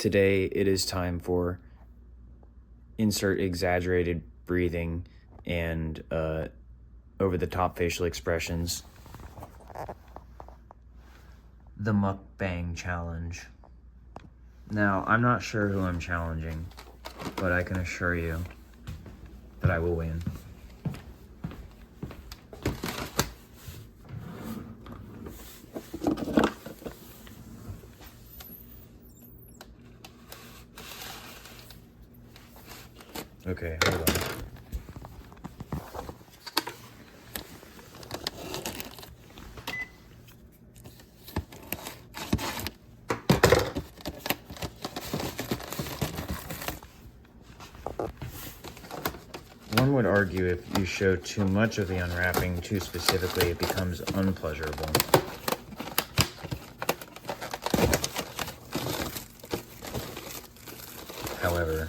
Today it is time for insert exaggerated breathing and over-the-top facial expressions. The Mukbang challenge. Now, I'm not sure who I'm challenging, but I can assure you that I will win. Okay, hold on. One would argue if you show too much of the unwrapping too specifically, it becomes unpleasurable. However,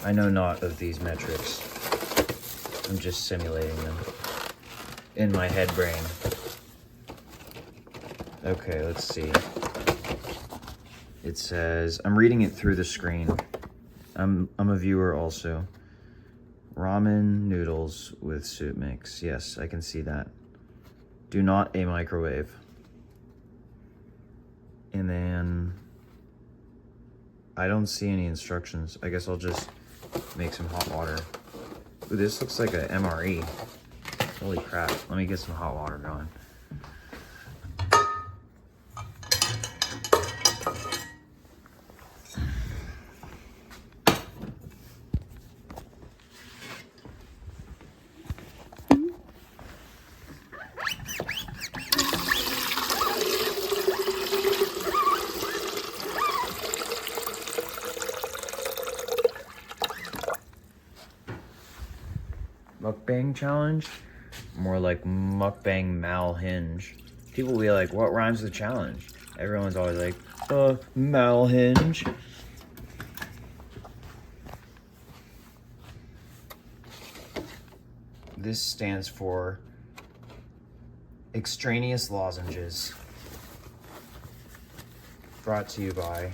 I know not of these metrics. I'm just simulating them in my head brain. Okay, let's see. It says, I'm reading it through the screen. I'm a viewer also. Ramen noodles with soup mix. Yes, I can see that. Do not a microwave. And then I don't see any instructions. I guess I'll just make some hot water. Ooh, this looks like a MRE. Holy crap. Let me get some hot water going. Mukbang challenge? More like mukbang malhinge. People will be like, what rhymes with challenge? Everyone's always like, malhinge. This stands for extraneous lozenges. Brought to you by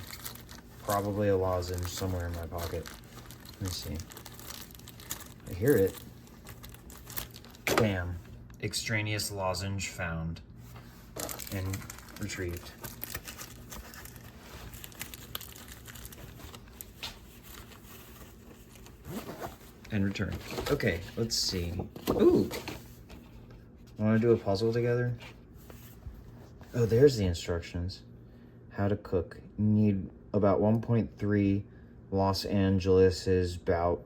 probably a lozenge somewhere in my pocket. Let me see. I hear it. Bam. Extraneous lozenge found and retrieved. And returned. Okay, let's see. Ooh. Want to do a puzzle together? Oh, there's the instructions. How to cook. You need about 1.3 Los Angeles's bout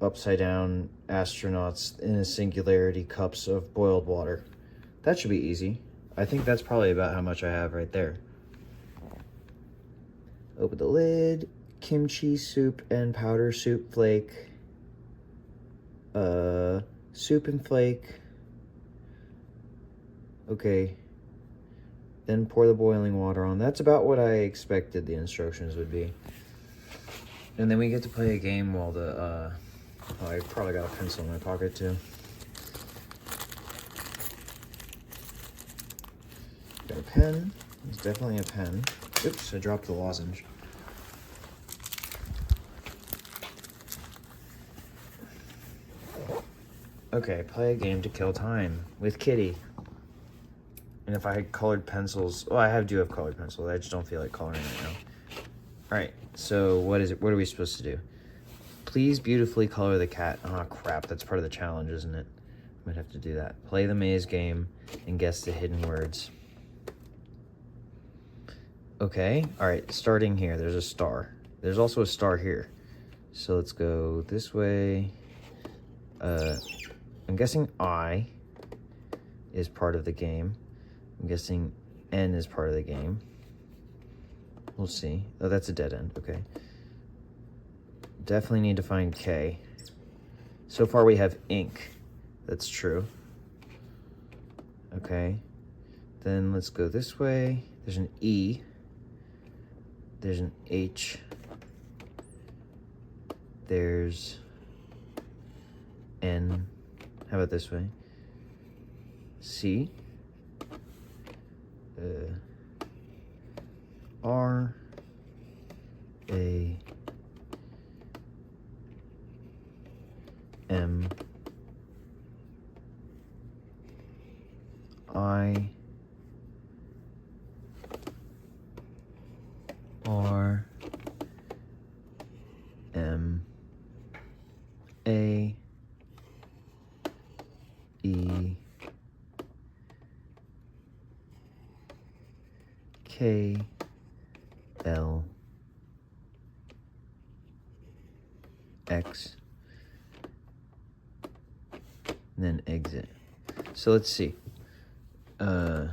upside down astronauts in a singularity cups of boiled water. That should be easy. I think that's probably about how much I have right there. Open the lid. Kimchi soup and powder soup flake. Soup and flake. Okay. Then pour the boiling water on. That's about what I expected the instructions would be. And then we get to play a game while the, oh, I probably got a pencil in my pocket too. Got a pen. It's definitely a pen. Oops, I dropped the lozenge. Okay, play a game to kill time with Kitty. And if I had colored pencils, well, I do have colored pencils. I just don't feel like coloring right now. All right, so what is it? What are we supposed to do? Please beautifully color the cat. Oh, crap. That's part of the challenge, isn't it? I might have to do that. Play the maze game and guess the hidden words. Okay. All right. Starting here. There's a star. There's also a star here. So let's go this way. I'm guessing I is part of the game. I'm guessing N is part of the game. We'll see. Oh, that's a dead end. Okay. Definitely need to find K. So far we have ink. That's true. Okay. Then let's go this way. There's an E. There's an H. There's N. How about this way? C. R. A M I R M A E K L X, and then exit. So let's see. I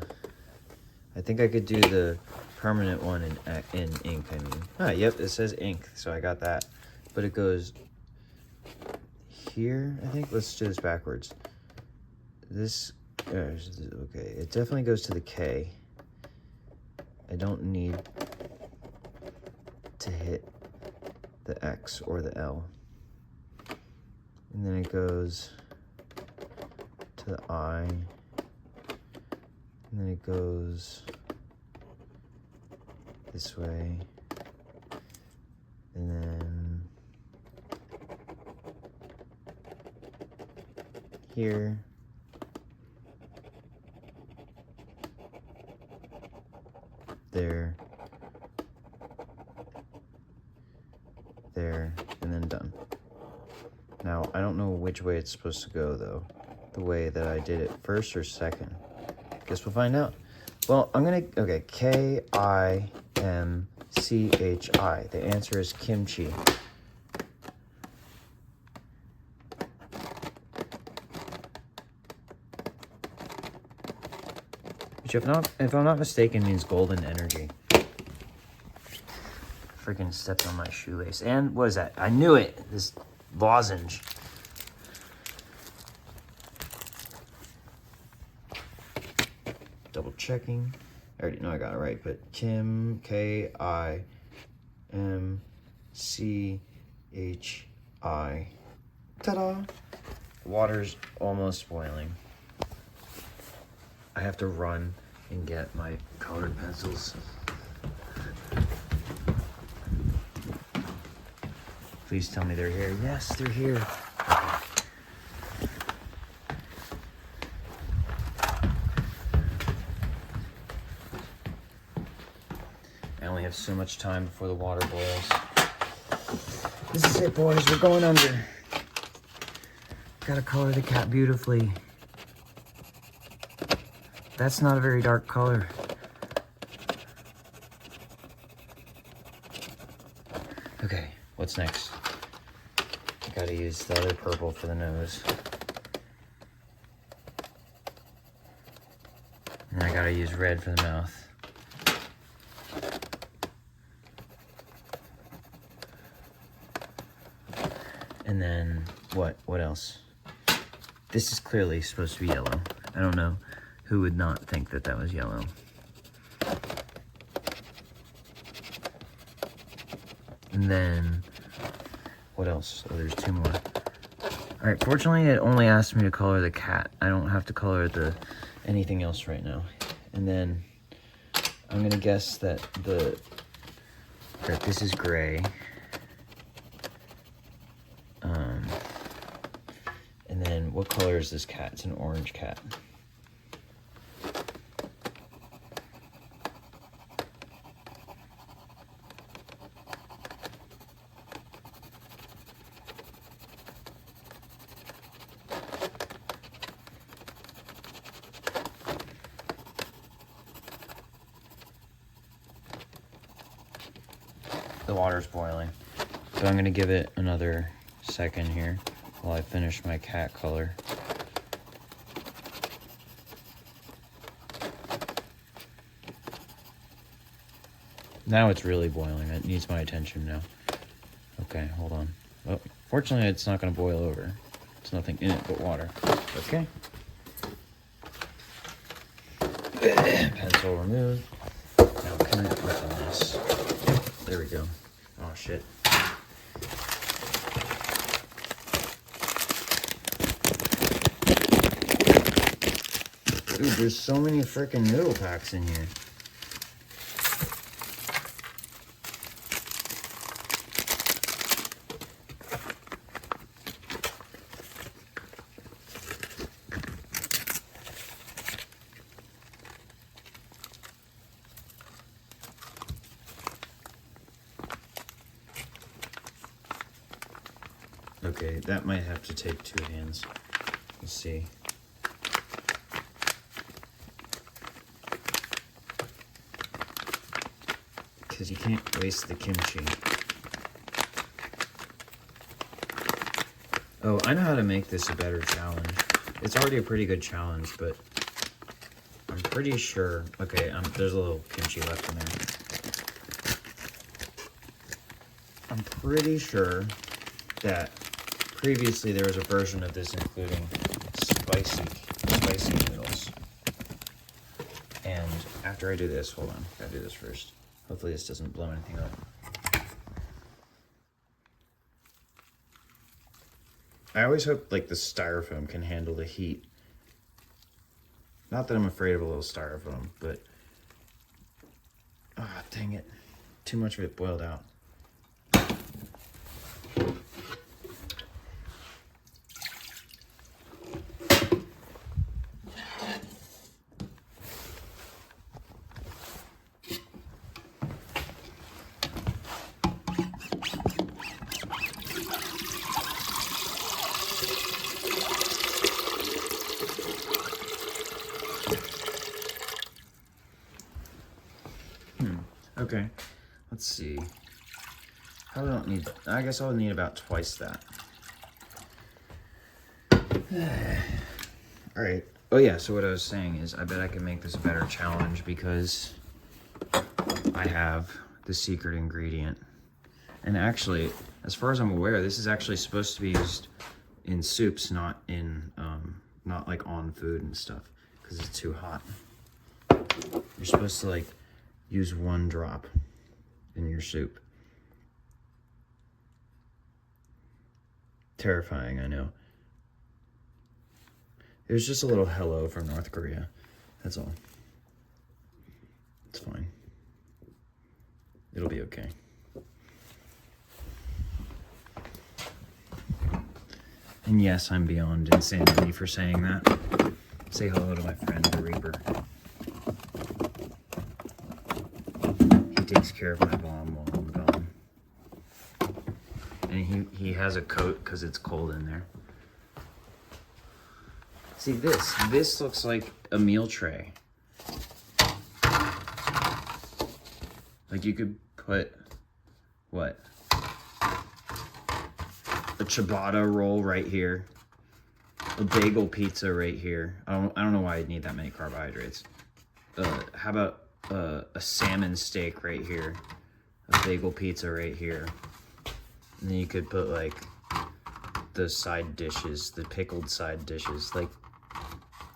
think I could do the permanent one in ink, I mean. Ah, yep, it says ink, so I got that. But it goes here, I think. Let's do this backwards. This, okay, it definitely goes to the K. I don't need to hit the X or the L. And then it goes to the I. And then it goes this way. And then here. There. There. And then done. Now, I don't know which way it's supposed to go, though. The way that I did it first or second. Guess we'll find out. Well, I'm gonna, okay, K-I-M-C-H-I. The answer is kimchi. Which, if I'm not mistaken, means golden energy. Freaking stepped on my shoelace. And what is that? I knew it! This lozenge. Double checking. I already know I got it right, but Kim, K-I-M-C-H-I. Ta-da! Water's almost boiling. I have to run and get my colored pencils. Please tell me they're here. Yes, they're here. I only have so much time before the water boils. This is it, boys. We're going under. Gotta color the cat beautifully. That's not a very dark color. Okay, what's next? I gotta use the other purple for the nose. And I gotta use red for the mouth. And then, what else? This is clearly supposed to be yellow. I don't know who would not think that that was yellow. And then, what else? Oh, there's two more. All right, fortunately, it only asked me to color the cat. I don't have to color anything else right now. And then, I'm gonna guess that this is gray. And then, what color is this cat? It's an orange cat. The water's boiling. So I'm gonna give it another second here while I finish my cat color. Now it's really boiling. It needs my attention now. Okay, hold on. Oh, fortunately, it's not gonna boil over. There's nothing in it but water. Okay. Pencil removed. Now can I open this? There we go. Oh shit. Dude, there's so many freaking noodle packs in here. Okay, that might have to take 2 hands. Let's see. Because you can't waste the kimchi. Oh, I know how to make this a better challenge. It's already a pretty good challenge, but I'm pretty sure... Okay, there's a little kimchi left in there. I'm pretty sure that previously there was a version of this including spicy noodles. And after I do this, hold on, gotta do this first. Hopefully this doesn't blow anything up. I always hope like the styrofoam can handle the heat. Not that I'm afraid of a little styrofoam, but ah, dang it. Too much of it boiled out. Okay, let's see. Probably don't need, I guess I'll need about twice that. All right. Oh yeah, so what I was saying is I bet I can make this a better challenge because I have the secret ingredient. And actually, as far as I'm aware, this is actually supposed to be used in soups, not in, not like on food and stuff, because it's too hot. You're supposed to like use 1 drop in your soup. Terrifying, I know. It was just a little hello from North Korea. That's all. It's fine. It'll be okay. And yes, I'm beyond insanity for saying that. Say hello to my friend, the Reaper. He takes care of my bomb while I'm gone. And he has a coat because it's cold in there. See this looks like a meal tray. Like you could put, what? A ciabatta roll right here. A bagel pizza right here. I don't know why I'd need that many carbohydrates. How about a salmon steak right here? A bagel pizza right here. And then you could put like the side dishes, the pickled side dishes, like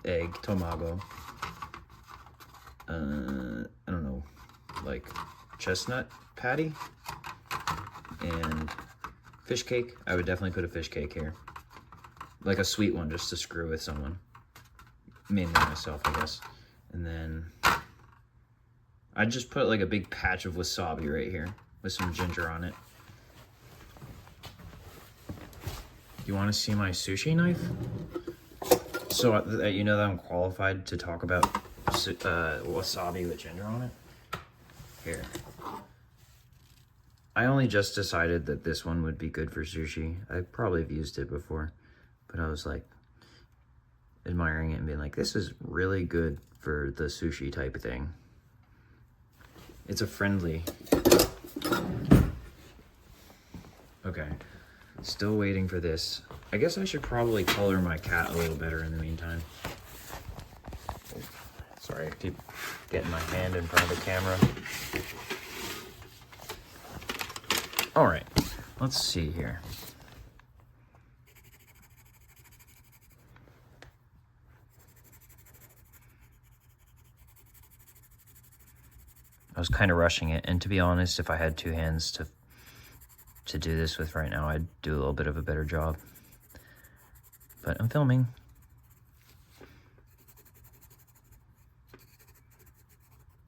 egg, tomago. I don't know, like chestnut patty and fish cake. I would definitely put a fish cake here. Like a sweet one just to screw with someone. Mainly myself, I guess. And then I'd just put like a big patch of wasabi right here with some ginger on it. You want to see my sushi knife? So that you know that I'm qualified to talk about wasabi with ginger on it? Here. I only just decided that this one would be good for sushi. I probably have used it before, but I was like admiring it and being like, this is really good for the sushi type of thing. It's a friendly. Okay, still waiting for this. I guess I should probably color my cat a little better in the meantime. Sorry, I keep getting my hand in front of the camera. All right, let's see here. I was kind of rushing it, and to be honest, if I had 2 hands to do this with right now, I'd do a little bit of a better job. But I'm filming.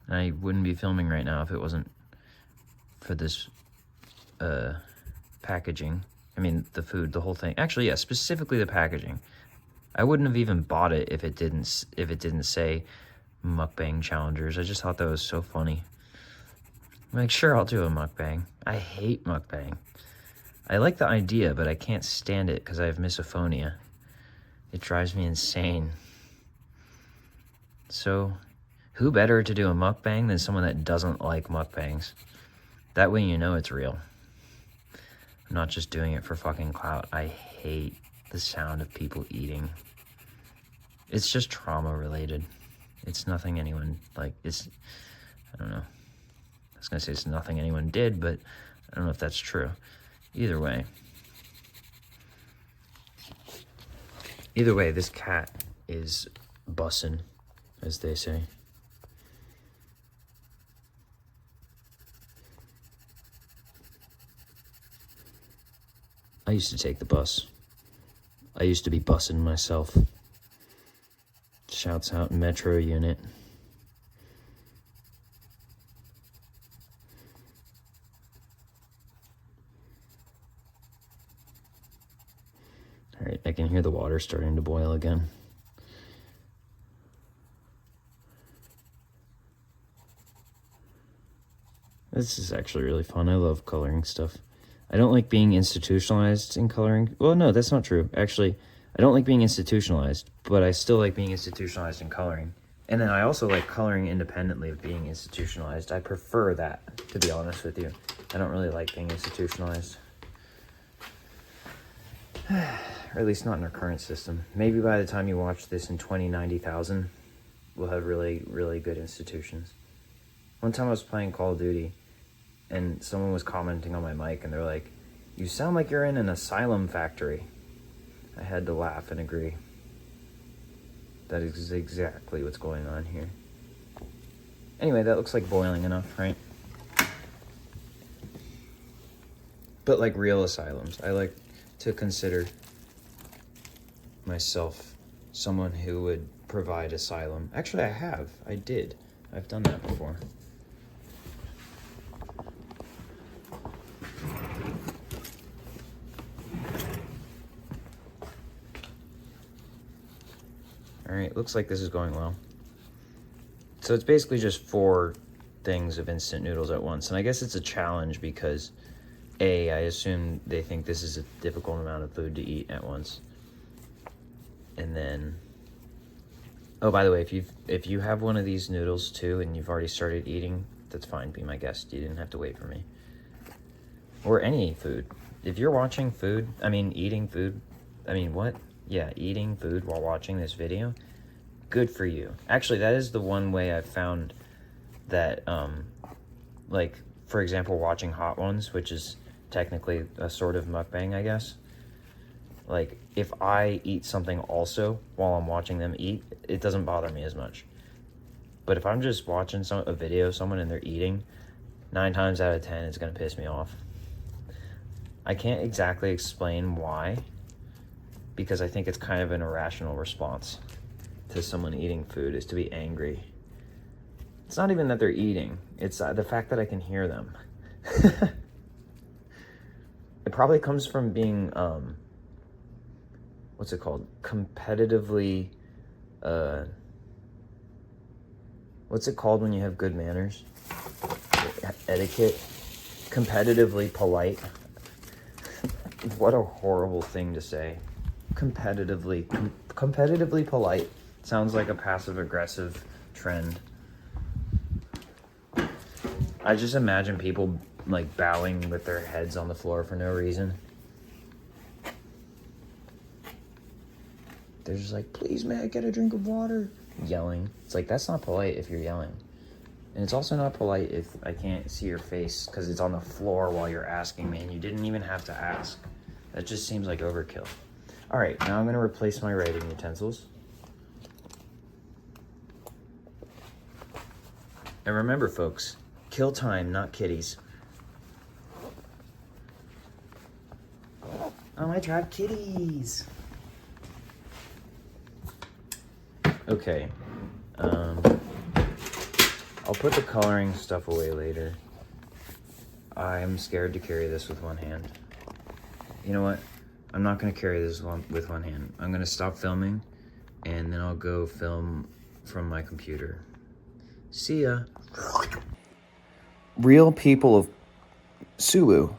And I wouldn't be filming right now if it wasn't for this packaging. I mean, the food, the whole thing. Actually, yeah, specifically the packaging. I wouldn't have even bought it if it didn't say mukbang challengers. I just thought that was so funny. I'm like, sure, I'll do a mukbang. I hate mukbang. I like the idea, but I can't stand it because I have misophonia. It drives me insane. So, who better to do a mukbang than someone that doesn't like mukbangs? That way you know it's real. I'm not just doing it for fucking clout. I hate the sound of people eating. It's just trauma related. It's nothing anyone, like, I don't know. I was gonna say it's nothing anyone did, but I don't know if that's true. Either way, this cat is bussin', as they say. I used to take the bus. I used to be bussin' myself. Shouts out Metro Unit. All right, I can hear the water starting to boil again. This is actually really fun. I love coloring stuff. I don't like being institutionalized in coloring. Well, no, that's not true. Actually, I don't like being institutionalized, but I still like being institutionalized in coloring. And then I also like coloring independently of being institutionalized. I prefer that, to be honest with you. I don't really like being institutionalized. Or at least not in our current system. Maybe by the time you watch this in 2090,000, we'll have really, really good institutions. One time I was playing Call of Duty, and someone was commenting on my mic, and they're like, "You sound like you're in an asylum factory." I had to laugh and agree. That is exactly what's going on here. Anyway, that looks like boiling enough, right? But like real asylums. I like to consider myself someone who would provide asylum. Actually, I did. I've done that before. All right, looks like this is going well. So it's basically just 4 things of instant noodles at once. And I guess it's a challenge because I assume they think this is a difficult amount of food to eat at once. And then, oh, by the way, if you have one of these noodles too and you've already started eating, that's fine, be my guest. You didn't have to wait for me. Or any food. If you're watching eating food while watching this video, good for you. Actually, that is the one way I've found that, like, for example, watching Hot Ones, which is technically a sort of mukbang, I guess. Like, if I eat something also while I'm watching them eat, it doesn't bother me as much. But if I'm just watching a video of someone and they're eating, 9 times out of 10, it's going to piss me off. I can't exactly explain why, because I think it's kind of an irrational response to someone eating food is to be angry. It's not even that they're eating. It's the fact that I can hear them. It probably comes from being, what's it called? Competitively, what's it called when you have good manners? Etiquette. Competitively polite. What a horrible thing to say. Competitively polite. Sounds like a passive-aggressive trend. I just imagine people, like, bowing with their heads on the floor for no reason. They're just like, "Please, may I get a drink of water?" Yelling. It's like, that's not polite if you're yelling. And it's also not polite if I can't see your face because it's on the floor while you're asking me and you didn't even have to ask. That just seems like overkill. All right, now I'm going to replace my writing utensils. And remember, folks, kill time, not kitties. Oh, I tried kitties. Okay. I'll put the coloring stuff away later. I'm scared to carry this with one hand. You know what? I'm not going to carry this with one hand. I'm going to stop filming, and then I'll go film from my computer. See ya. Real people of Sulu.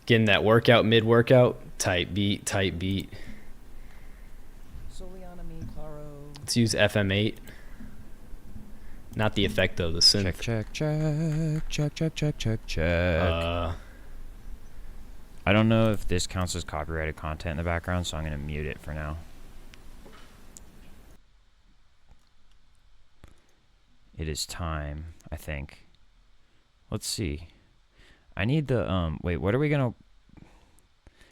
Getting that workout mid-workout. Tight beat, tight beat. Let's use FM8. Not the effect though, the synth. Check. I don't know if this counts as copyrighted content in the background, so I'm going to mute it for now. It is time, I think. Let's see. I need the, wait, what are we going to...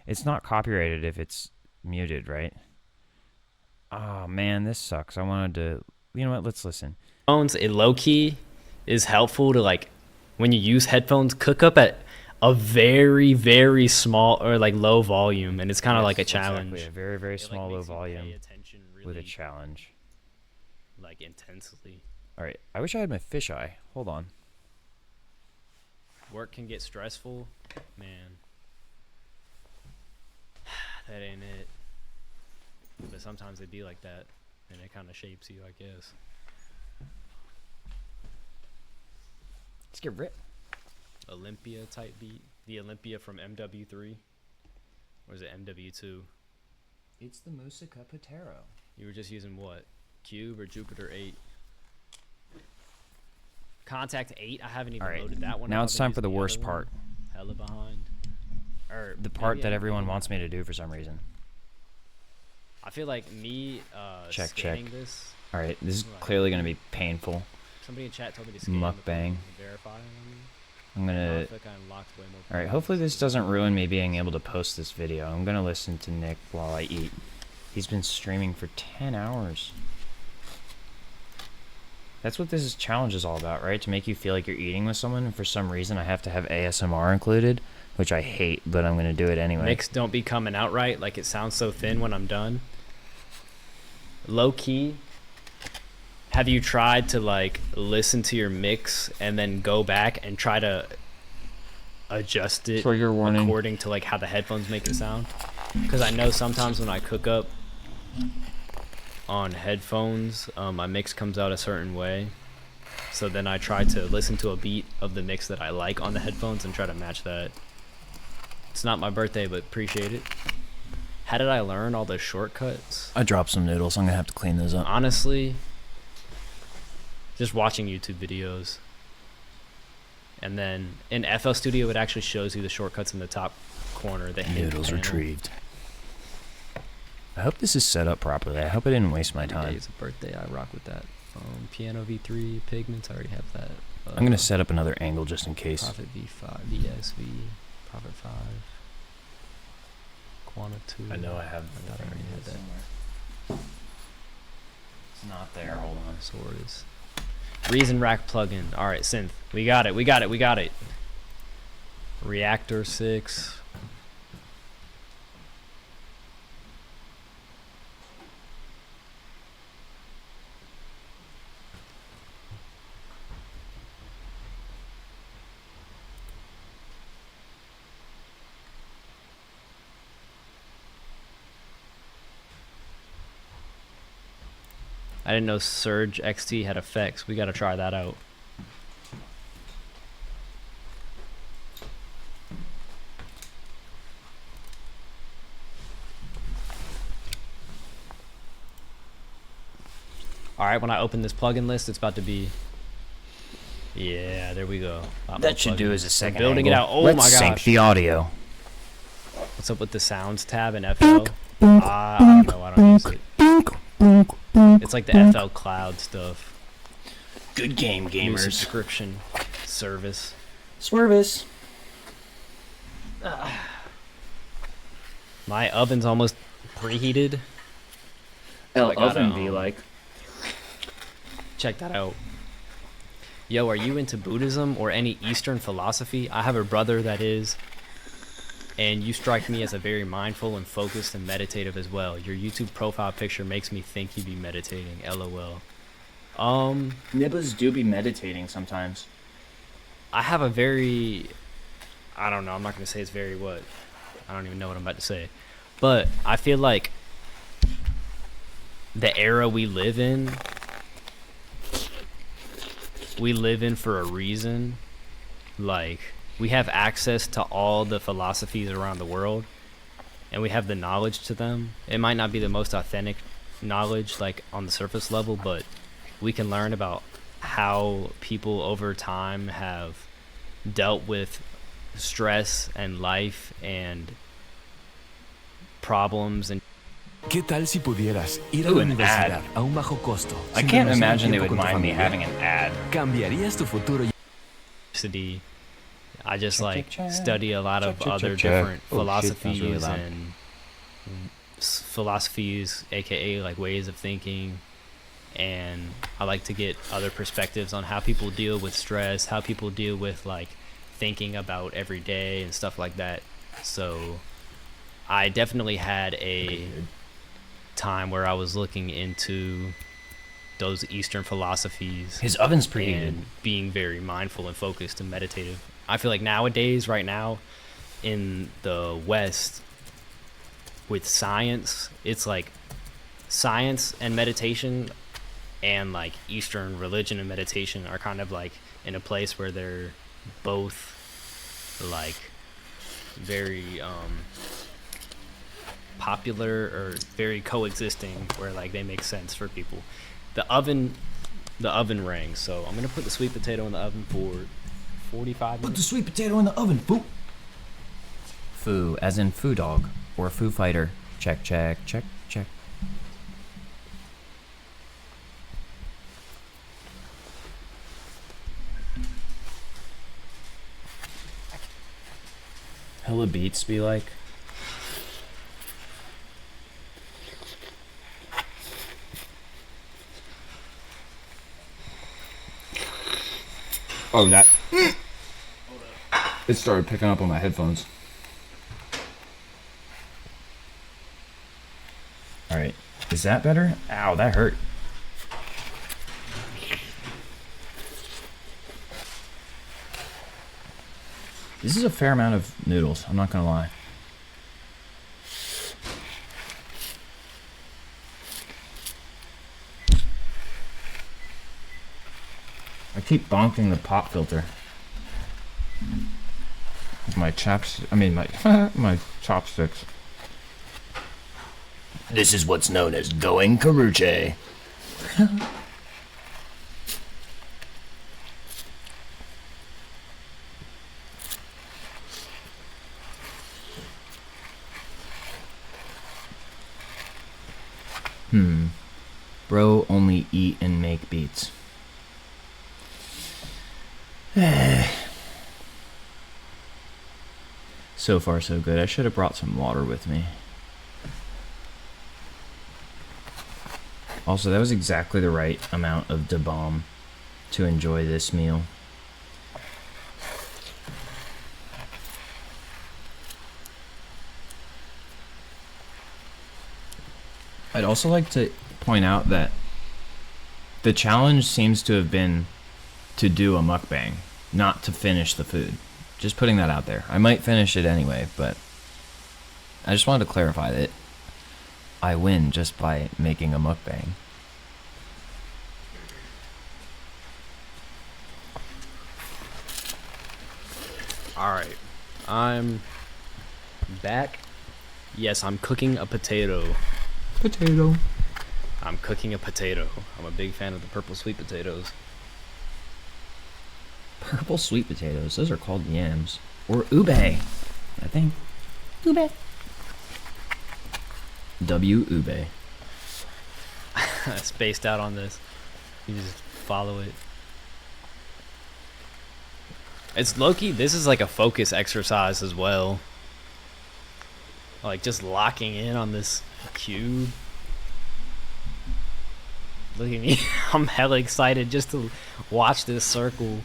It's not copyrighted if it's muted, right? Oh, man, this sucks. I wanted to... You know what? Let's listen. Headphones, it low-key is helpful to, like, when you use headphones, cook up at a very, very small or, like, low volume, and it's kind of like a challenge. Exactly. A very, very small, low volume with a challenge. Like, intensely. All right. I wish I had my fisheye. Hold on. Work can get stressful. Man. That ain't it. But sometimes it be like that, and it kind of shapes you, I guess. Let's get ripped. Olympia type beat. The Olympia from MW3. Or is it MW2? It's the Musica Patero. You were just using what? Cube or Jupiter 8? Contact 8? I haven't even loaded that one. Now it's time for the worst part. Hella behind. Or the part that everyone wants me to do for some reason. I feel like me check. this. All right, this is clearly going to be painful. Somebody in chat told me to scan Mukbang. Verify. I'm going to... All right, hopefully this doesn't ruin me being able to post this video. I'm going to listen to Nick while I eat. He's been streaming for 10 hours. That's what this challenge is all about, right? To make you feel like you're eating with someone, and for some reason I have to have ASMR included, which I hate, but I'm going to do it anyway. Mix don't be coming out right. Like, it sounds so thin when I'm done. Low key, have you tried to, like, listen to your mix and then go back and try to adjust it according to, like, how the headphones make it sound? Because I know sometimes when I cook up on headphones, my mix comes out a certain way. So then I try to listen to a beat of the mix that I like on the headphones and try to match that. It's not my birthday, but appreciate it. How did I learn all the shortcuts? I dropped some noodles. I'm going to have to clean those up. Honestly, just watching YouTube videos. And then in FL Studio, it actually shows you the shortcuts in the top corner. The noodles retrieved. I hope this is set up properly. I hope I didn't waste my time. It's a birthday. I rock with that. Piano V3, Pigments. I already have that. I'm going to set up another angle just in case. Prophet V5, VSV, Prophet 5. Quanta 2. I know I have. I thought I already had that. Somewhere. It's not there. Hold on. Sword is. Reason Rack plugin. All right, synth. We got it. We got it. We got it. Reactor 6. I didn't know Surge XT had effects. We gotta try that out. Alright, when I open this plugin list, it's about to be... Yeah, there we go. That should do as a second building angle. It out. Oh Let's my gosh. sync the audio. What's up with the sounds tab in FL? I don't know. I don't use it. It's like the FL Cloud stuff. Good game, gamers. New subscription service. Swervis. My oven's almost preheated. Oven be like. Check that out. Yo, are you into Buddhism or any Eastern philosophy? I have a brother that is. And you strike me as a very mindful and focused and meditative as well. Your YouTube profile picture makes me think you be meditating. LOL. Nibbas do be meditating sometimes. I have a very... I don't know. I'm not going to say it's very what. I don't even know what I'm about to say. But I feel like the era we live in for a reason. Like... we have access to all the philosophies around the world, and we have the knowledge to them. It might not be the most authentic knowledge, like on the surface level, but we can learn about how people over time have dealt with stress and life and problems and ¿Qué tal si pudieras ir a Ooh, la an universidad ad. a un bajo costo? I sin can't demasiado imagine they tiempo would con tu mind me familia? having an ad. ¿Cambiarías tu futuro? university. I just Check, like check, check. study a lot of Check, check, other check, check. different Oh, shit, that was philosophies really loud. and philosophies, aka like ways of thinking, and I like to get other perspectives on how people deal with stress, how people deal with like thinking about every day and stuff like that. So I definitely had a time where I was looking into those Eastern philosophies His oven's preheated. and being very mindful and focused and meditative. I feel like nowadays, right now, in the West, with science, it's like science and meditation and like Eastern religion and meditation are kind of like in a place where they're both like very popular or very coexisting, where like they make sense for people. The oven rang, so I'm gonna put the sweet potato in the oven for 45 Put the minutes. sweet potato in the oven, fool. Foo, as in Foo Dog or Foo Fighter. Check, check, check, check. Hella beats be like. Oh, that. It started picking up on my headphones. Alright, is that better? Ow, that hurt. This is a fair amount of noodles, I'm not gonna lie. I keep bonking the pop filter. With my my chopsticks. This is what's known as going karuche. Bro only eat and make beats. So far so good. I should have brought some water with me. Also, that was exactly the right amount of da bomb to enjoy this meal. I'd also like to point out that the challenge seems to have been to do a mukbang, not to finish the food. Just putting that out there. I might finish it anyway, but I just wanted to clarify that I win just by making a mukbang. Alright, I'm back. Yes, I'm cooking a potato. Potato. I'm cooking a potato. I'm a big fan of the purple sweet potatoes. Purple sweet potatoes. Those are called yams. Or ube, I think. Ube. Ube. Spaced out on this. You just follow it. It's low-key, this is like a focus exercise as well. Like just locking in on this cube. Look at me. I'm hella excited just to watch this circle.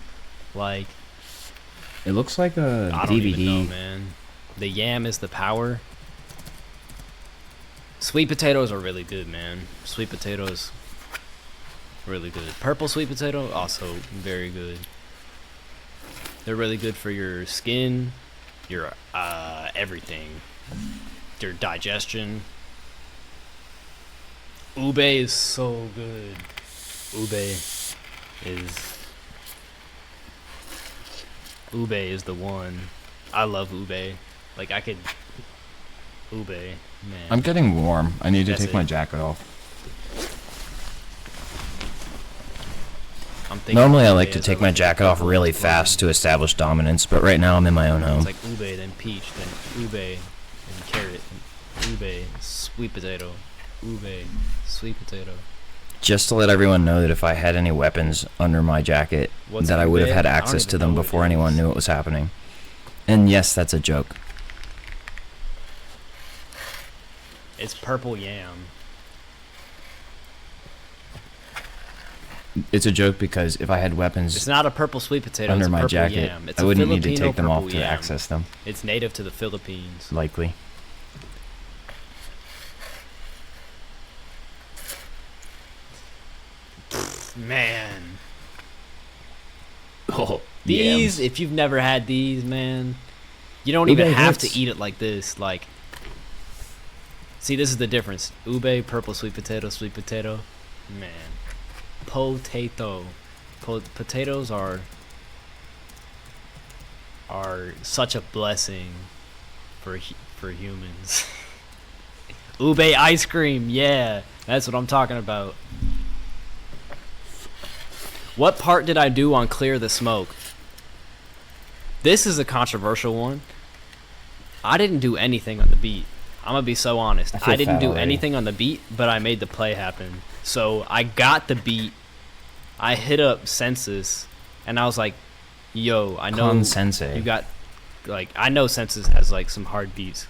Like, It looks like a I don't even know, DVD. man. The yam is the power. Sweet potatoes are really good, man. Sweet potatoes, really good. Purple sweet potato, also very good. They're really good for your skin, your everything, your digestion. Ube is so good. Ube is Ube is the one. I love Ube. Like I could. Ube, man. I'm getting warm. I need to That's take my it. jacket off. I'm thinking Normally I Ube like to is take a my legit jacket off purple really version. fast to establish dominance, but right now I'm in my own It's home. like ube, then peach, then ube, then carrot, then ube, sweet potato, ube, sweet potato. Just to let everyone know that if I had any weapons under my jacket, What's that I would have ube? had I don't access to even them know what before it anyone is. knew it was happening. And yes, that's a joke. It's purple yam. It's a joke because if I had It's weapons not a purple sweet potato. under it's a my purple jacket, yam. It's I a wouldn't need to Filipino take them off purple to yam. access them. It's native to the Philippines. Likely. Man, Oh, these. If you've never had these, man, you don't even Ube have hits. to eat it like this. Like, see, this is the difference. Ube, purple sweet potato. Man, potato. Potatoes are such a blessing for humans. Ube ice cream, yeah, that's what I'm talking about. What part did I do on Clear the Smoke? This is a controversial one. I didn't do anything on the beat. I'm gonna be so honest. I feel I didn't fat do already. anything on the beat, but I made the play happen. So I got the beat. I hit up Census, and I was like, "Yo, I know Consensei. you got, like, I know Census has like some hard beats."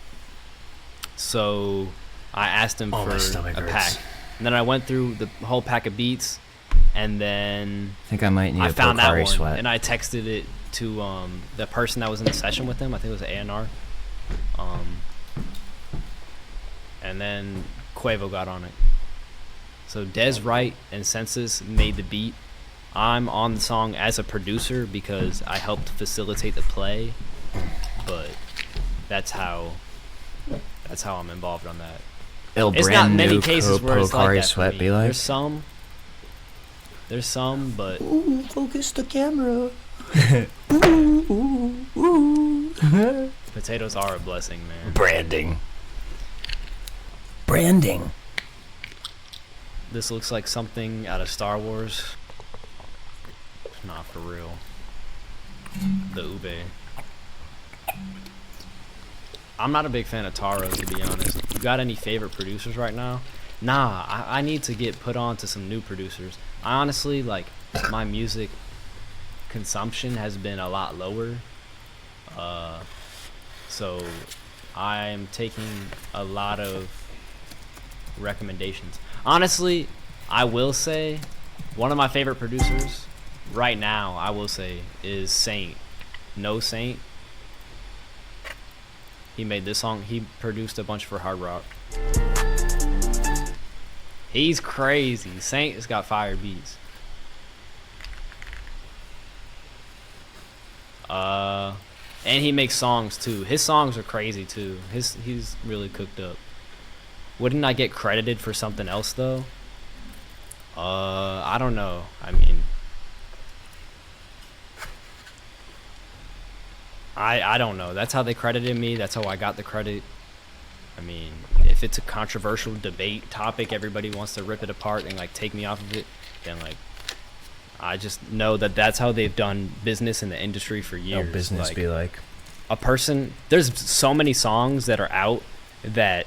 So I asked him Oh, for my stomach a hurts. pack, and then I went through the whole pack of beats, and then I think I might need I a found that Pocari one, sweat. and I texted it to the person that was in the session with him. I think it was A&R. And then Quavo got on it. So Des Wright and Census made the beat. I'm on the song as a producer because I helped facilitate the play, but that's how I'm involved on that. It'll It's brand not many new cases where it's like Pocari that for sweat me. be like? There's some, but Ooh, focus the camera. potatoes are a blessing, man. Branding. Branding. This looks like something out of Star Wars. Not for real. The ube. I'm not a big fan of Taro, to be honest. You got any favorite producers right now? Nah, I need to get put on to some new producers. I honestly, like, my music consumption has been a lot lower. So I'm taking a lot of recommendations. Honestly, I will say one of my favorite producers right now, I will say, is Saint. No Saint. He made this song. He produced a bunch for Hard Rock. He's crazy. Saint has got fire beats. And he makes songs too. His songs are crazy too. He's really cooked up. Wouldn't I get credited for something else though? I don't know. I mean, I don't know. That's how they credited me. That's how I got the credit. I mean, if it's a controversial debate topic, everybody wants to rip it apart and like take me off of it, then like I just know that that's how they've done business in the industry for years. No business Like, be like. a person, there's so many songs that are out that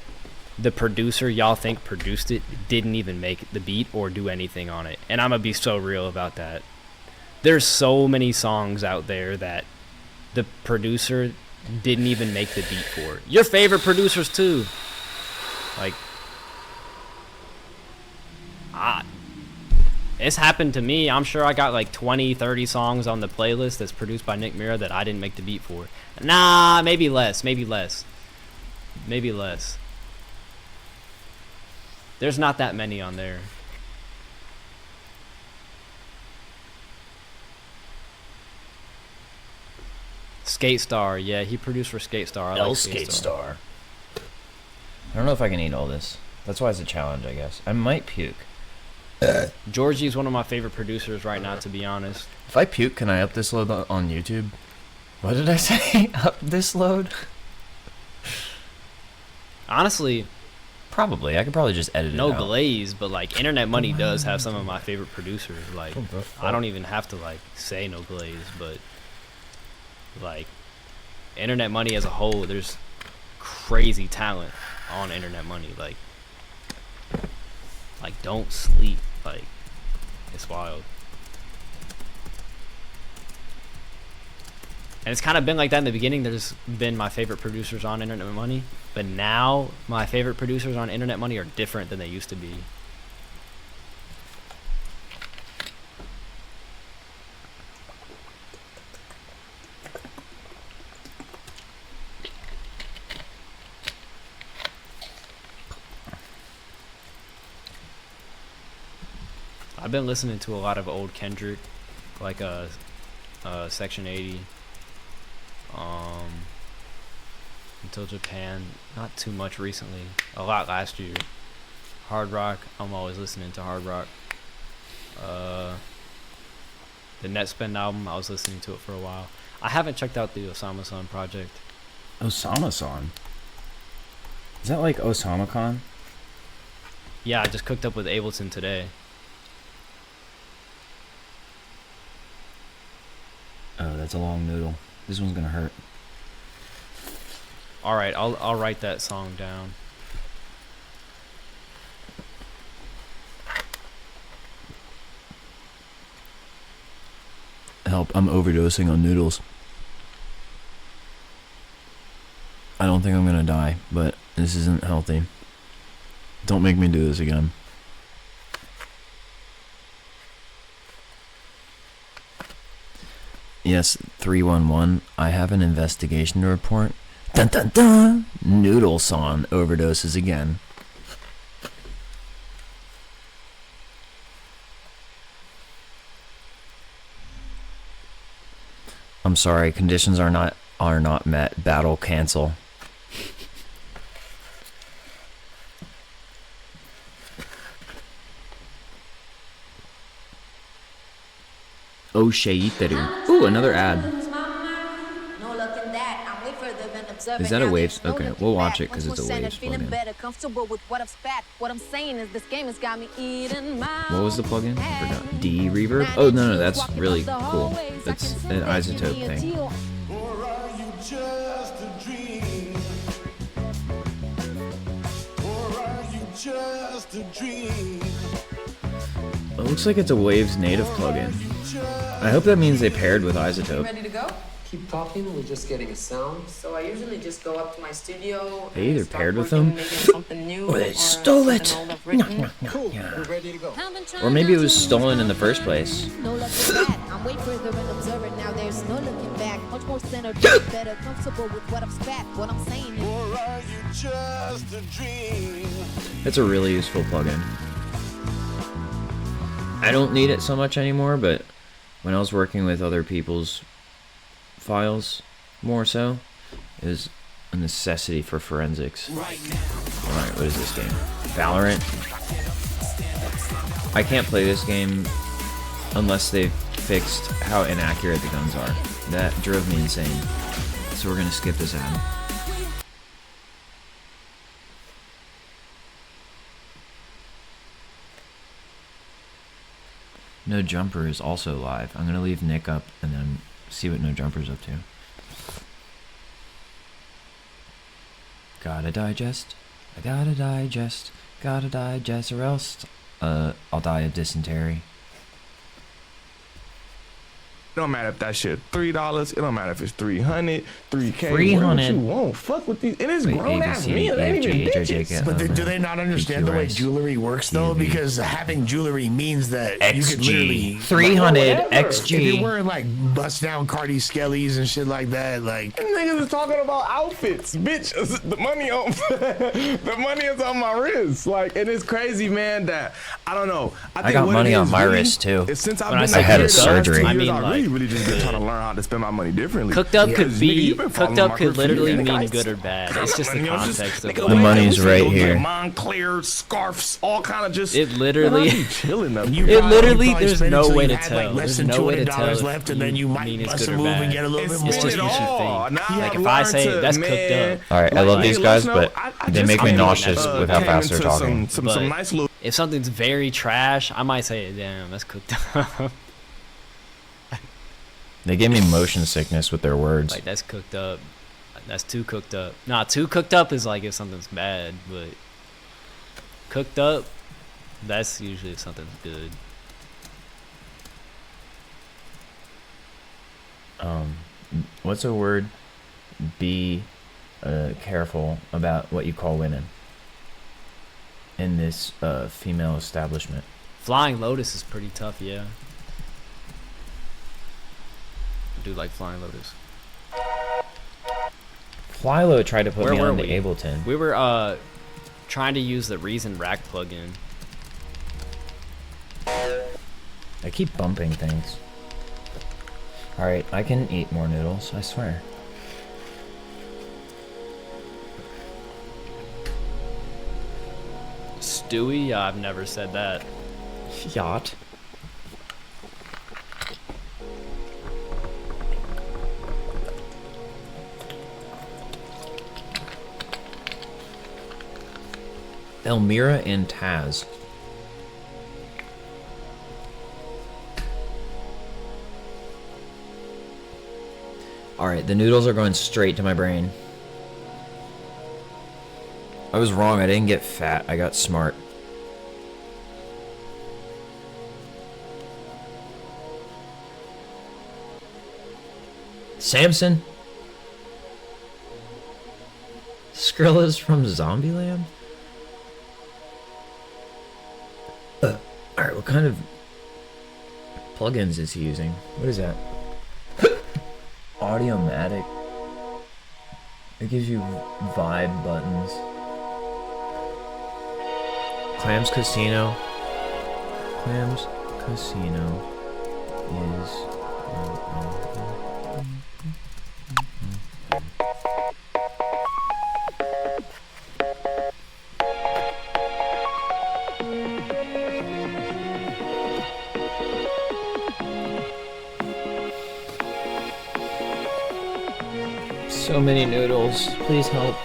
the producer y'all think produced it didn't even make the beat or do anything on it, and I'm gonna be so real about that. There's so many songs out there that the producer didn't even make the beat for. Your favorite producers too, like it's happened to me. I'm sure I got like 20-30 songs on the playlist that's produced by Nick Mira that I didn't make the beat for. Nah, maybe less. There's not that many on there. Skate Star, yeah, he produced for Skate Star. I El like Skate Star. I don't know if I can eat all this. That's why it's a challenge, I guess. I might puke. Georgie's one of my favorite producers right now, to be honest. If I puke, can I up this load on YouTube? What did I say? Up this load? Honestly, Probably. I could probably just edit it no out. glaze, but like Internet Money does have some of my favorite producers. Like I don't even have to like say no glaze, but like Internet Money as a whole, there's crazy talent on Internet Money. Like don't sleep. Like it's wild. And it's kind of been like that in the beginning. There's been my favorite producers on Internet Money, but now my favorite producers on Internet Money are different than they used to be. I've been listening to a lot of old Kendrick, like Section 80. Until Japan, not too much recently, a lot last year. Hard rock, I'm always listening to hard rock. The Netspend album, I was listening to it for a while. I haven't checked out the Osama-san project. Osama-san? Is that like Osama-Khan? Yeah, I just cooked up with Ableton today. Oh, that's a long noodle. This one's gonna hurt. All right, I'll write that song down. Help, I'm overdosing on noodles. I don't think I'm gonna die, but this isn't healthy. Don't make me do this again. Yes, 311. I have an investigation to report. Dun dun dun! Noodle-san overdoses again. I'm sorry, conditions are not met. Battle cancel. Oh, Sheiteru. Ooh, another ad. Is that a Waves? Okay, we'll watch it because it's a Waves plugin. What was the plugin? I forgot. D reverb? Oh, no, that's really cool. That's an isotope thing. Or are you just a dream? Or are you just a dream? It looks like it's a Waves native plugin. I hope that means they paired with isotope. Ready to go? Keep talking, we're just getting a sound. So I usually just go up to my studio. They either and start paired with working, them, making something new, or they stole it. something old I've written. Cool, we're ready to go. Or maybe it was stolen in the first place. No looking back. I'm way further and observer. Now there's no looking back. Much more centered, better, comfortable with what I've spat. What I'm saying is, Or are you just a dream? It's a really useful plugin. I don't need it so much anymore, but when I was working with other people's files, more so, it was a necessity for forensics. Alright, what is this game? Valorant? I can't play this game unless they've fixed how inaccurate the guns are. That drove me insane. So we're gonna skip this ad. No Jumper is also live. I'm gonna leave Nick up and then see what No Jumper's up to. Gotta digest. I gotta digest. Gotta digest or else I'll die of dysentery. It don't matter if that shit $3. It don't matter if it's 300, 3K. 300. You won't fuck with these. And it's Wait, grown ass ABC, men. They ain't even EFG, bitches. HIJ, But do they not understand the way jewelry works, though? TV. Because having jewelry means that you could literally... XG 300 whatever. If you're XG. wearing, like, bust-down Cardi Skellies and shit like that, like... Them niggas is talking about outfits, bitch. The money on the money is on my wrist. Like, and it's crazy, man. That I don't know. I think got what money it on is my really wist too. is since I've When I been say I had a here the last surgery. 2 I years, mean, I really you really just been trying to learn how to spend my money differently. Cooked up could Nigga, be you been cooked following up my could crib for literally years, mean nigga. good or bad. It's just the context of nigga, like, The money's right go get here. Montclair scarves, all kind of just. it literally. Man, I be chilling up. You It probably- literally- you probably there's spend it no till way you to had, tell. Like, less There's than no way to $200 tell if left, and you then you mean might it's bust good a or move and bad. get a little It's bit It's more. just been what you all. think. Now Like, I've if I say learned that's to, cooked man, up. All right, I love hey, these let guys, us know. but I they just make me came nauseous into, with how came fast they're into talking. Some But nice little. if something's very trash, I might say, damn, that's cooked up. They give me motion sickness with their words. Like, that's cooked up. That's too cooked up. Nah, too cooked up is like if something's bad, but cooked up, that's usually if something's good. What's a word? Be careful about what you call women in this female establishment. Flying Lotus is pretty tough, yeah. I do like Flying Lotus. Philo tried to put Where me were on the we? Ableton. We were trying to use the Reason Rack plugin. I keep bumping things. Alright, I can eat more noodles, I swear. Stewie? Yeah, I've never said that. Yacht. Elmira and Taz. Alright, the noodles are going straight to my brain. I was wrong, I didn't get fat, I got smart. Samson? Skrilla's from Zombieland? Alright, what kind of plugins is he using? What is that? Audiomatic. It gives you vibe buttons. Clams Casino. Clams Casino is... So many noodles. Please help.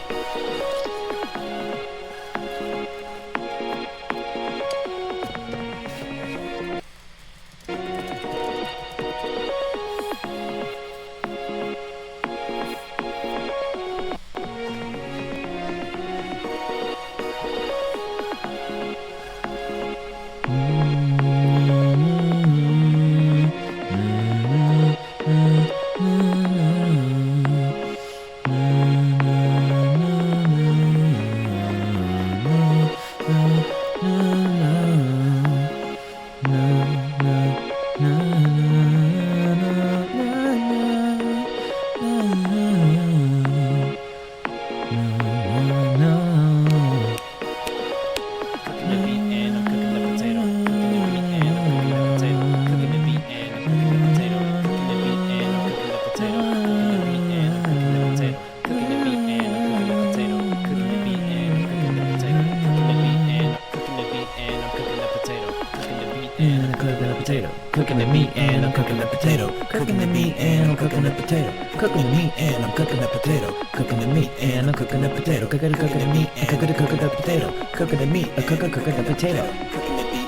Cooking the meat and I'm cooking the potato. Cooking the meat and I'm cooking the potato. Cooking the meat and I'm cooking the potato. Cooking the meat and I'm cooking the potato. Cooking the meat and cooking the potato. Cooking the meat and cooking the potato.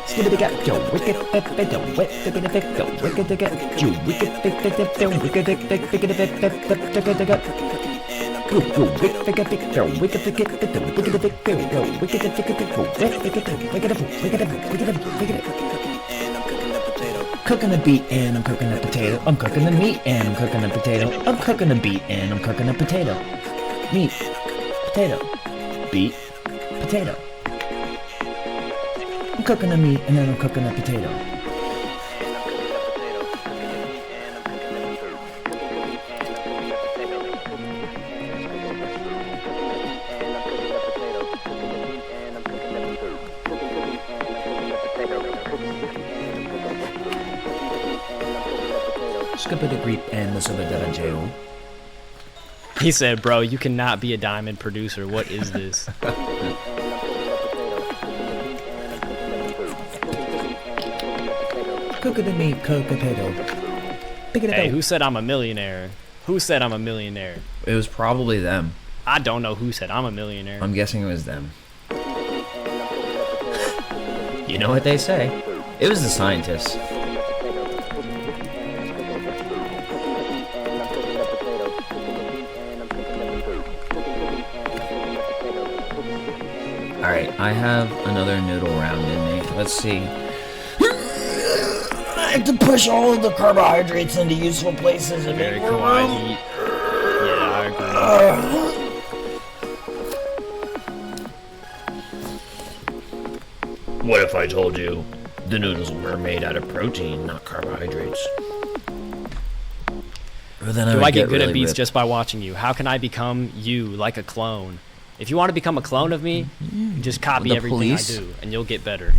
Skibidi got yo, wicked potato, wet the potato, wicked to get you, wicked potato, wicked to Cooking the beet and I'm cooking the potato. I'm cooking the meat and I'm cooking the potato. I'm cooking the beet and I'm cooking the potato. Meat, potato, beet, potato. I'm cooking the meat and then I'm cooking the potato. Skipper creep and the Subadarajo. He said, bro, you cannot be a diamond producer. What is this? Cook the meat, cook a potato. Pick it up. Hey, who said I'm a millionaire? Who said I'm a millionaire? It was probably them. I don't know who said I'm a millionaire. I'm guessing it was them. You know what they say? It was the scientists. Alright, I have another noodle round in me. Let's see. I have to push all of the carbohydrates into useful places and Very make more kawaii. room. Yeah, I agree. What if I told you the noodles were made out of protein, not carbohydrates? Well, then Do I get good really at beats ripped. just by watching you? How can I become you like a clone? If you want to become a clone of me, just copy The everything police? I do, and you'll get better.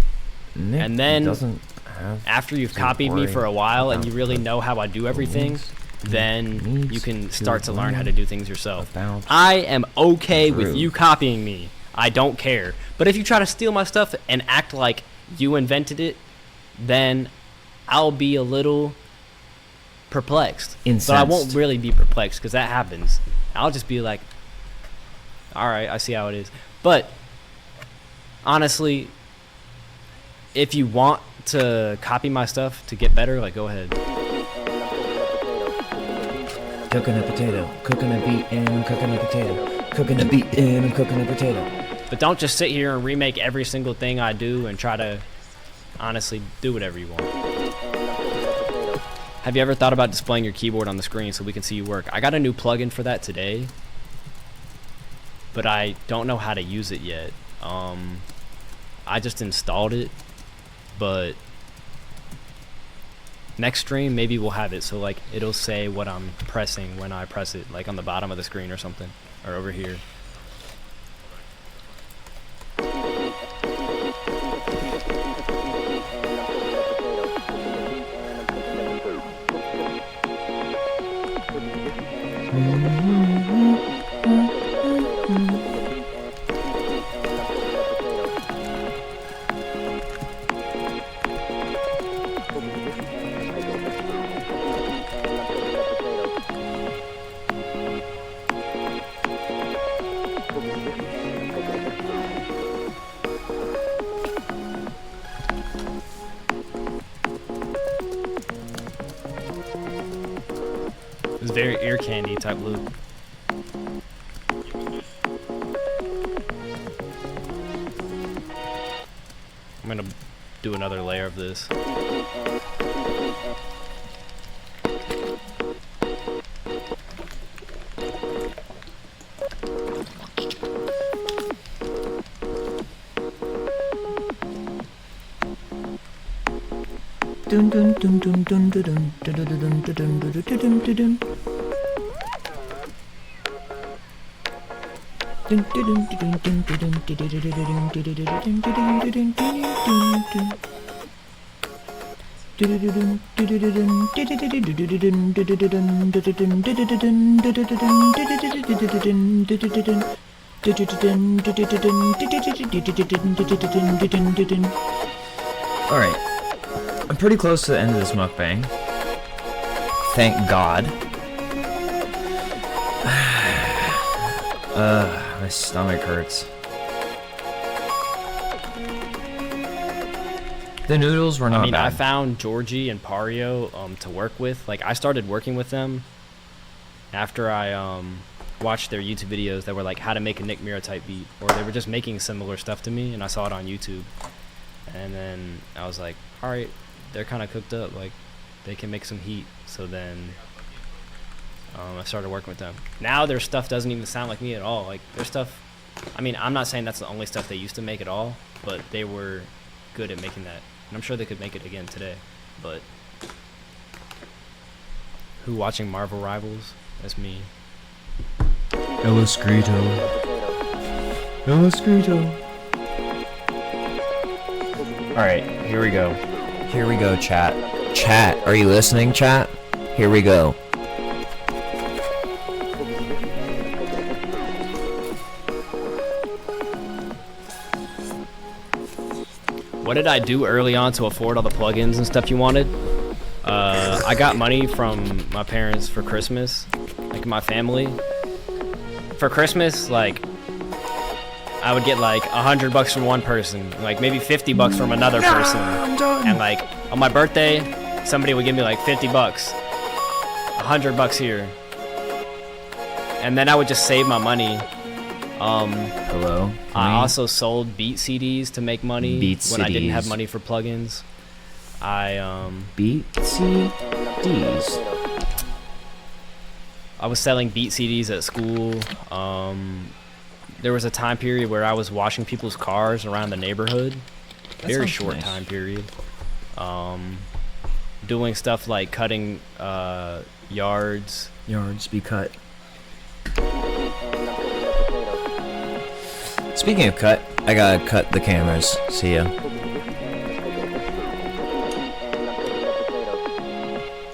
Nick And then, doesn't have after you've to copied me worry for a while and about you really know how I do everything, needs then you can to start to learn how to learn do things yourself. about I am okay with truth. you copying me. I don't care. But if you try to steal my stuff and act like you invented it, then I'll be a little perplexed. But I won't Incensed. really be perplexed because that happens. I'll just be like, all right, I see how it is. But honestly, if you want to copy my stuff to get better, like, go ahead. Cooking a potato, cooking a beet, and I'm cooking a potato. Cooking a beet, and I'm cooking a potato. But don't just sit here and remake every single thing I do and try to honestly do whatever you want. Have you ever thought about displaying your keyboard on the screen so we can see you work? I got a new plugin for that today, but I don't know how to use it yet. I just installed it, but next stream maybe we'll have it so like it'll say what I'm pressing when I press it, like on the bottom of the screen or something, or over here. It's very ear candy type loop. I'm gonna do another layer of this. Dun dun dun dun dun dun dun dun dun dun dun dun dun dun dun. Dun dun dun dun dun dun dun dun dun dun dun dun dun dun. Alright. I'm pretty close to the end of this mukbang. Thank God. My stomach hurts. The noodles were not I mean, bad. I found Georgie and Pario to work with. Like, I started working with them after I watched their YouTube videos that were like how to make a Nick Mira type beat, or they were just making similar stuff to me, and I saw it on YouTube. And then I was like, all right, they're kind of cooked up, like they can make some heat. So then I started working with them. Now their stuff doesn't even sound like me at all. Like their stuff, I mean, I'm not saying that's the only stuff they used to make at all, but they were good at making that. And I'm sure they could make it again today. But who watching Marvel Rivals? That's me. El Escrito. El Escrito. Alright, here we go. Here we go, chat. Chat, are you listening, chat? Here we go. What did I do early on to afford all the plugins and stuff you wanted? I got money from my parents for Christmas, like my family. For Christmas, like, I would get like $100 from one person, like maybe $50 from another person. And like, on my birthday, somebody would give me like $50, $100 here. And then I would just save my money. Hello? I also sold Beat CDs to make money when I didn't have money for plugins. Beat CDs. I was selling Beat CDs at school. There was a time period where I was washing people's cars around the neighborhood. Very short time period. Doing stuff like cutting yards. Yards be cut. Speaking of cut, I gotta cut the cameras. See ya.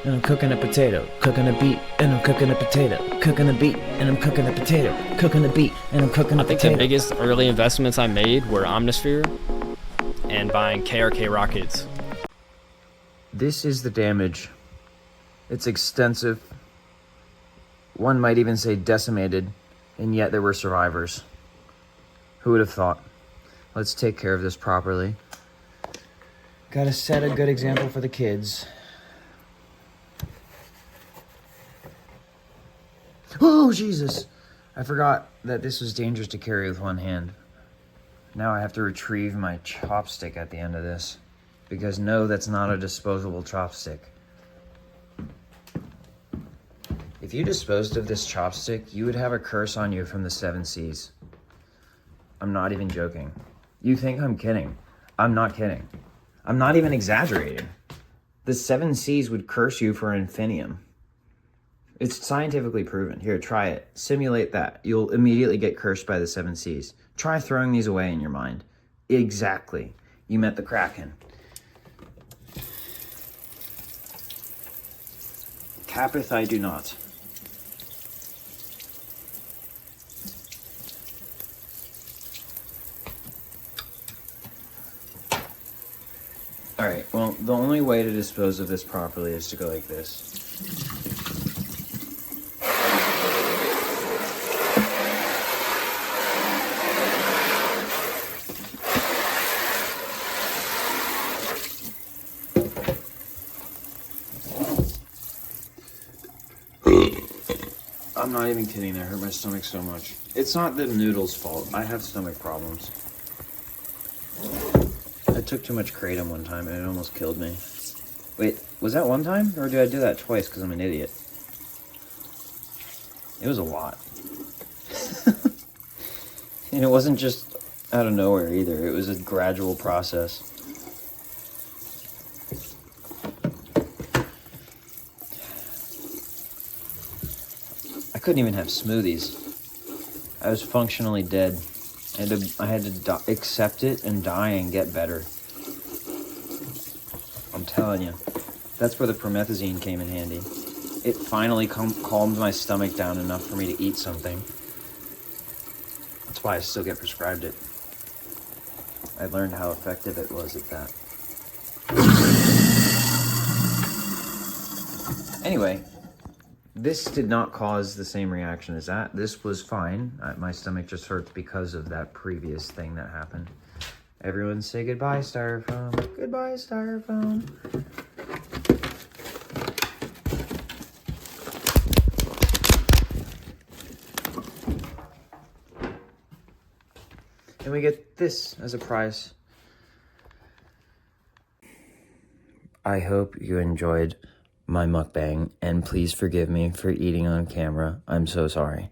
And I'm cooking a potato, cooking a beet, and I'm cooking a potato, cooking a beet, and I'm cooking a potato, cooking a beet, and I'm cooking a potato. I think the biggest early investments I made were Omnisphere and buying KRK rockets. This is the damage. It's extensive. One might even say decimated, and yet there were survivors. Who would have thought? Let's take care of this properly. Gotta set a good example for the kids. Oh, Jesus! I forgot that this was dangerous to carry with one hand. Now I have to retrieve my chopstick at the end of this. Because no, that's not a disposable chopstick. If you disposed of this chopstick, you would have a curse on you from the 7 Seas. I'm not even joking. You think I'm kidding. I'm not kidding. I'm not even exaggerating. The 7 Seas would curse you for infinium. It's scientifically proven. Here, try it. Simulate that. You'll immediately get cursed by the 7 Seas. Try throwing these away in your mind. Exactly. You met the Kraken. Capeth I do not. Alright, well, the only way to dispose of this properly is to go like this. I'm not even kidding, that hurt my stomach so much. It's not the noodles' fault. I have stomach problems. I took too much kratom one time and it almost killed me. Wait, was that one time? Or did I do that twice because I'm an idiot? It was a lot. And it wasn't just out of nowhere either. It was a gradual process. I couldn't even have smoothies. I was functionally dead. I had to accept it and die and get better. I'm telling you. That's where the promethazine came in handy. It finally calmed my stomach down enough for me to eat something. That's why I still get prescribed it. I learned how effective it was at that. Anyway, this did not cause the same reaction as that. This was fine. My stomach just hurts because of that previous thing that happened. Everyone say goodbye, Styrofoam. Goodbye, Styrofoam. And we get this as a prize. I hope you enjoyed my mukbang, and please forgive me for eating on camera. I'm so sorry.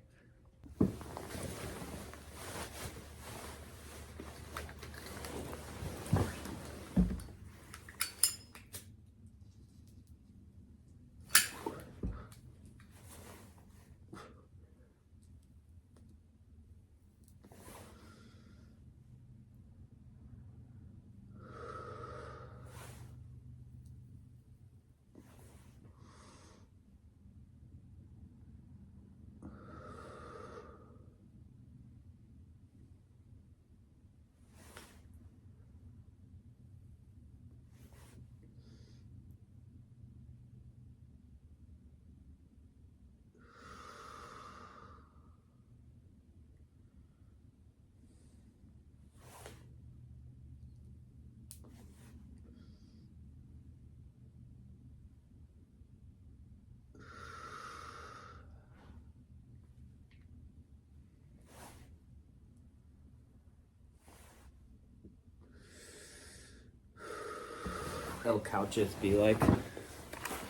how couches be like.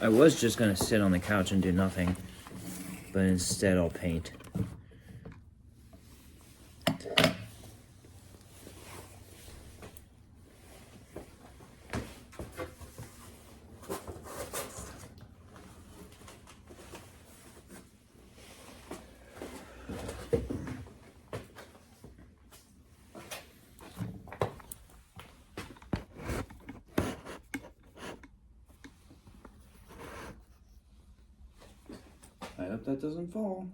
I was just gonna sit on the couch and do nothing, but instead I'll paint. I hope that doesn't fall.